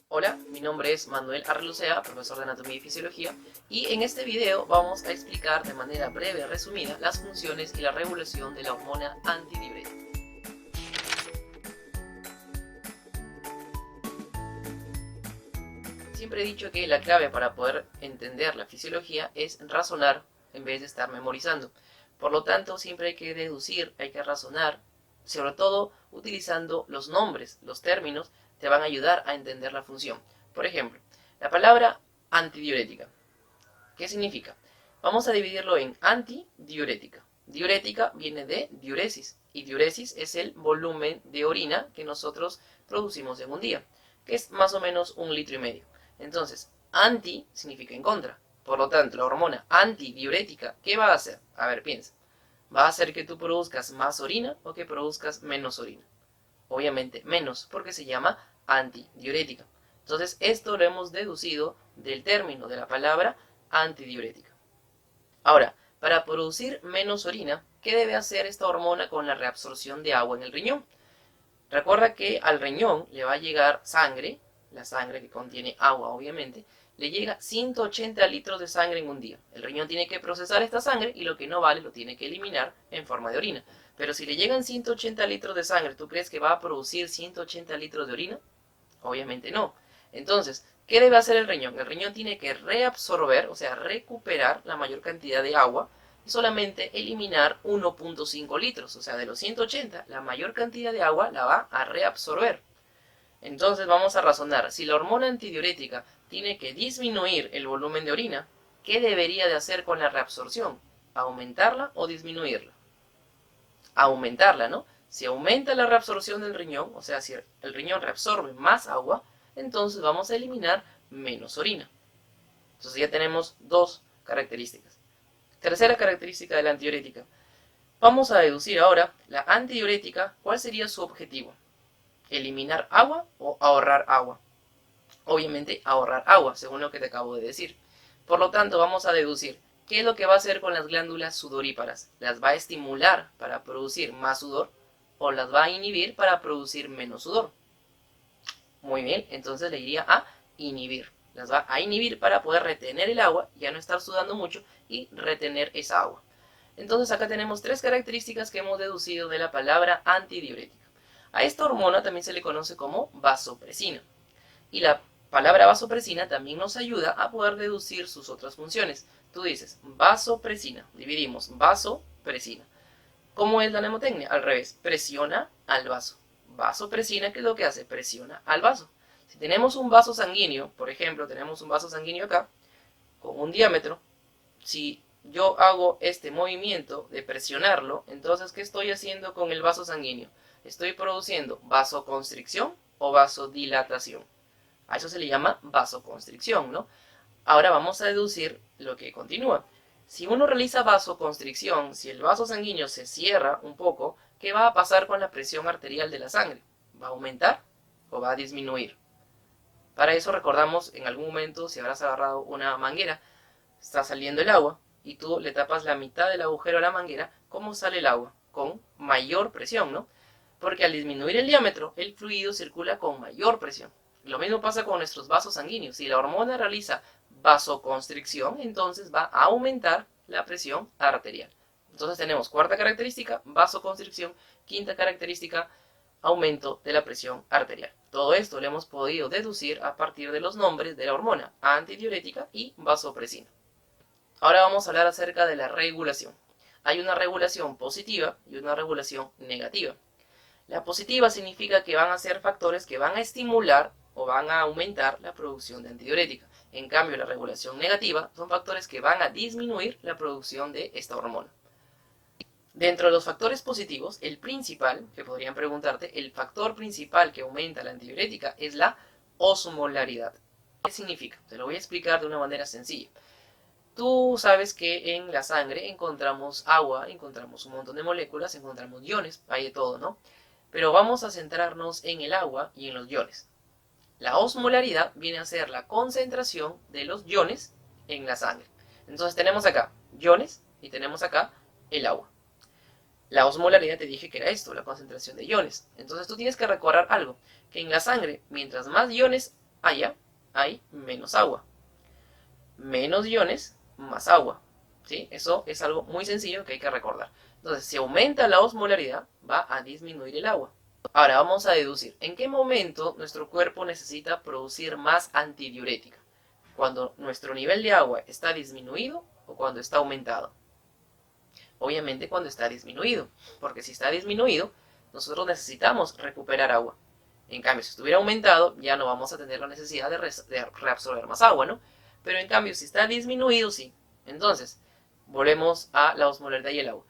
Hola, mi nombre es Manuel Arrelucea, profesor de Anatomía y Fisiología, y en este video vamos a explicar de manera breve y resumida las funciones y la regulación de la hormona antidiurética. Siempre he dicho que la clave para poder entender la fisiología es razonar en vez de estar memorizando. Por lo tanto, siempre hay que deducir, hay que razonar, sobre todo utilizando los nombres, los términos, te van a ayudar a entender la función. Por ejemplo, la palabra antidiurética. ¿Qué significa? Vamos a dividirlo en antidiurética. Diurética viene de diuresis, y diuresis es el volumen de orina que nosotros producimos en un día, que es más o menos 1,5 litros. Entonces, anti significa en contra. Por lo tanto, la hormona antidiurética, ¿qué va a hacer? A ver, piensa. ¿Va a hacer que tú produzcas más orina o que produzcas menos orina? Obviamente menos, porque se llama antidiurética. Entonces, esto lo hemos deducido del término de la palabra antidiurética. Ahora, para producir menos orina, ¿qué debe hacer esta hormona con la reabsorción de agua en el riñón? Recuerda que al riñón le va a llegar sangre, la sangre que contiene agua obviamente, le llega 180 litros de sangre en un día. El riñón tiene que procesar esta sangre y lo que no vale lo tiene que eliminar en forma de orina. Pero si le llegan 180 litros de sangre, ¿tú crees que va a producir 180 litros de orina? Obviamente no. Entonces, ¿qué debe hacer el riñón? El riñón tiene que reabsorber, o sea, recuperar la mayor cantidad de agua y solamente eliminar 1,5 litros, o sea, de los 180, la mayor cantidad de agua la va a reabsorber. Entonces vamos a razonar, si la hormona antidiurética tiene que disminuir el volumen de orina, ¿qué debería de hacer con la reabsorción? ¿Aumentarla o disminuirla? Aumentarla, ¿no? Si aumenta la reabsorción del riñón, o sea, si el riñón reabsorbe más agua, entonces vamos a eliminar menos orina. Entonces ya tenemos dos características. Tercera característica de la antidiurética. Vamos a deducir ahora la antidiurética, ¿cuál sería su objetivo? ¿Eliminar agua o ahorrar agua? Obviamente ahorrar agua, según lo que te acabo de decir. Por lo tanto, vamos a deducir qué es lo que va a hacer con las glándulas sudoríparas. ¿Las va a estimular para producir más sudor o las va a inhibir para producir menos sudor? Muy bien, entonces le iría a inhibir. Las va a inhibir para poder retener el agua, ya no estar sudando mucho y retener esa agua. Entonces acá tenemos tres características que hemos deducido de la palabra antidiurética. A esta hormona también se le conoce como vasopresina. Y la palabra vasopresina también nos ayuda a poder deducir sus otras funciones. Tú dices vasopresina, dividimos vasopresina. ¿Cómo es la mnemotecnia? Al revés, presiona al vaso. Vasopresina, ¿qué es lo que hace? Presiona al vaso. Si tenemos un vaso sanguíneo, por ejemplo, tenemos un vaso sanguíneo acá, con un diámetro, si yo hago este movimiento de presionarlo, entonces, ¿qué estoy haciendo con el vaso sanguíneo? Estoy produciendo vasoconstricción o vasodilatación. A eso se le llama vasoconstricción, ¿no? Ahora vamos a deducir lo que continúa. Si uno realiza vasoconstricción, si el vaso sanguíneo se cierra un poco, ¿qué va a pasar con la presión arterial de la sangre? ¿Va a aumentar o va a disminuir? Para eso recordamos en algún momento, si habrás agarrado una manguera, está saliendo el agua y tú le tapas la mitad del agujero a la manguera, ¿cómo sale el agua? Con mayor presión, ¿no? Porque al disminuir el diámetro, el fluido circula con mayor presión. Lo mismo pasa con nuestros vasos sanguíneos. Si la hormona realiza vasoconstricción, entonces va a aumentar la presión arterial. Entonces tenemos cuarta característica, vasoconstricción. Quinta característica, aumento de la presión arterial. Todo esto lo hemos podido deducir a partir de los nombres de la hormona antidiurética y vasopresina. Ahora vamos a hablar acerca de la regulación. Hay una regulación positiva y una regulación negativa. La positiva significa que van a ser factores que van a estimular o van a aumentar la producción de antidiurética. En cambio, la regulación negativa son factores que van a disminuir la producción de esta hormona. Dentro de los factores positivos, el principal, que podrían preguntarte, el factor principal que aumenta la antidiurética es la osmolaridad. ¿Qué significa? Te lo voy a explicar de una manera sencilla. Tú sabes que en la sangre encontramos agua, encontramos un montón de moléculas, encontramos iones, hay de todo, ¿no? Pero vamos a centrarnos en el agua y en los iones. La osmolaridad viene a ser la concentración de los iones en la sangre. Entonces tenemos acá iones y tenemos acá el agua. La osmolaridad te dije que era esto, la concentración de iones. Entonces tú tienes que recordar algo, que en la sangre, mientras más iones haya, hay menos agua. Menos iones, más agua. ¿Sí? Eso es algo muy sencillo que hay que recordar. Entonces, si aumenta la osmolaridad, va a disminuir el agua. Ahora vamos a deducir, ¿en qué momento nuestro cuerpo necesita producir más antidiurética? ¿Cuando nuestro nivel de agua está disminuido o cuando está aumentado? Obviamente cuando está disminuido, porque si está disminuido, nosotros necesitamos recuperar agua. En cambio, si estuviera aumentado, ya no vamos a tener la necesidad de reabsorber más agua, ¿no? Pero en cambio, si está disminuido, sí. Entonces, volvemos a la osmolaridad y el agua.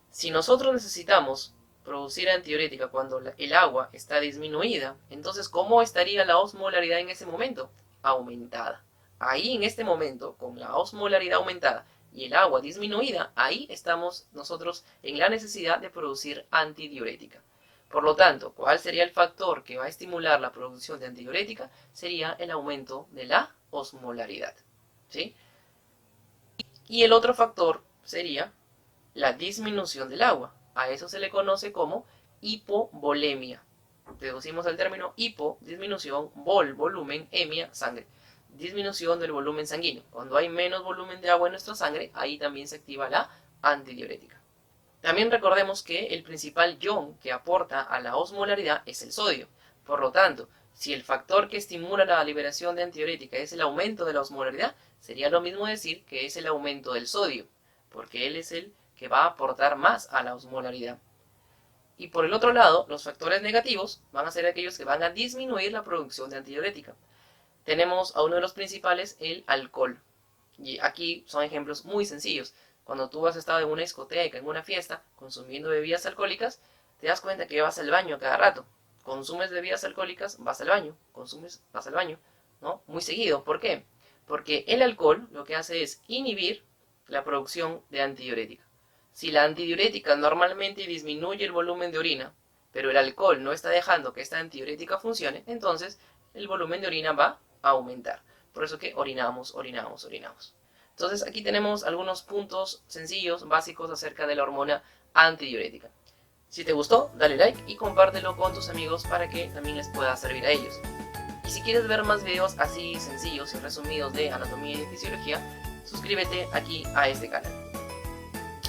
Si nosotros necesitamos producir antidiurética cuando el agua está disminuida, entonces ¿cómo estaría la osmolaridad en ese momento? Aumentada. Ahí en este momento, con la osmolaridad aumentada y el agua disminuida, ahí estamos nosotros en la necesidad de producir antidiurética. Por lo tanto, ¿cuál sería el factor que va a estimular la producción de antidiurética? Sería el aumento de la osmolaridad. ¿Sí? Y el otro factor sería la disminución del agua. A eso se le conoce como hipovolemia. Deducimos el término hipo, disminución, volumen, emia, sangre. Disminución del volumen sanguíneo. Cuando hay menos volumen de agua en nuestra sangre, ahí también se activa la antidiurética. También recordemos que el principal ion que aporta a la osmolaridad es el sodio. Por lo tanto, si el factor que estimula la liberación de antidiurética es el aumento de la osmolaridad, sería lo mismo decir que es el aumento del sodio, porque él es el que va a aportar más a la osmolaridad. Y por el otro lado, los factores negativos van a ser aquellos que van a disminuir la producción de antidiurética. Tenemos a uno de los principales, el alcohol. Y aquí son ejemplos muy sencillos. Cuando tú has estado en una discoteca, en una fiesta, consumiendo bebidas alcohólicas, te das cuenta que vas al baño cada rato. Consumes bebidas alcohólicas, vas al baño. Consumes, vas al baño, ¿no? Muy seguido. ¿Por qué? Porque el alcohol lo que hace es inhibir la producción de antidiurética. Si la antidiurética normalmente disminuye el volumen de orina, pero el alcohol no está dejando que esta antidiurética funcione, entonces el volumen de orina va a aumentar. Por eso que orinamos. Entonces aquí tenemos algunos puntos sencillos, básicos acerca de la hormona antidiurética. Si te gustó, dale like y compártelo con tus amigos para que también les pueda servir a ellos. Y si quieres ver más videos así sencillos y resumidos de anatomía y fisiología, suscríbete aquí a este canal.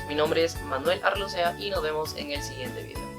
Mi nombre es Manuel Arlosea y nos vemos en el siguiente video.